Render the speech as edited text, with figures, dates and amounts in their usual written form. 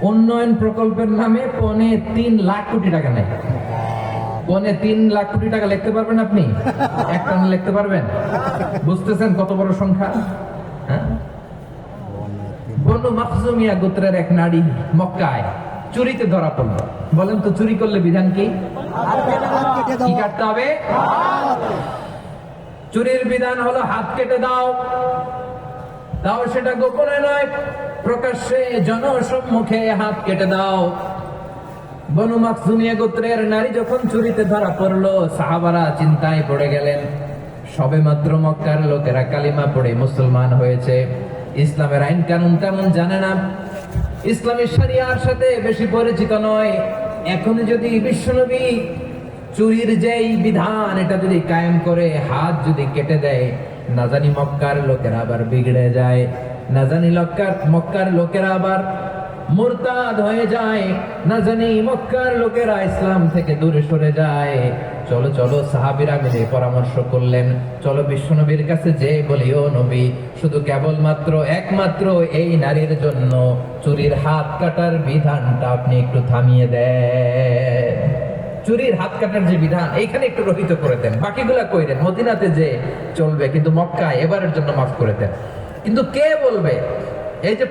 উন্নয়ন প্রকল্পের নামে ৩.৫ লাখ কোটি টাকা নেয়। ৩.৫ লাখ কোটি টাকা লিখতে পারবেন আপনি? একটা না লিখতে পারবেন? বুঝতেছেন কত বড় সংখ্যা? হ্যাঁ? বনু মাখজুমিয়া গোত্রের এক নারী মক্কায় চুরিতে ধরা পড়ল। বলেন তো চুরি করলে বিধান কি? কি কাটতে হবে? চুরির বিধান হলো হাত কেটে দাও। তাও সেটা গোপনে নয়, প্রকাশ্যে জনসম্মুখে হাত কেটে দাও। বনু মাখজুমিয়া গোত্রের নারী যখন চুরিতে ধরা পড়লো, সাহাবারা চিন্তায় পড়ে গেলেন। সবেমাত্র মক্কার লোকেরা কালিমা পড়ে মুসলমান হয়েছে, ইসলামের আইন কানুন তেমন জানে না, ইসলামী শরিয়ার সাথে বেশি পরিচিত নয়। এখন যদি বিশ্বনবী চুরির যেই বিধান এটা যদি কায়েম করে হাত যদি কেটে দেয়, না জানি মক্কার লোকেরা আবার বিগড়ে যায়, না জানি মক্কার লোকেরা আবার মুরতাদ হয়ে যায়, না জানি মক্কার লোকেরা ইসলাম থেকে দূরে সরে যায়। চলো চলো সাহাবীরা মিলে পরামর্শ করলেন, চলো বিশ্বনবীর কাছে যে বলি, ও নবী, শুধু কেবলমাত্র একমাত্র এই নারীর জন্য চুরির হাত কাটার বিধানটা আপনি একটু থামিয়ে দেন। চুরির হাত কাটার যে বিধান এইখানে একটু রহিত করে দেন, বাকিগুলা কইরেন মদিনাতে যে চলবে, কিন্তু মক্কায় এবারের জন্য মাফ করে দেন। কিন্তু কে বলবে? এই যে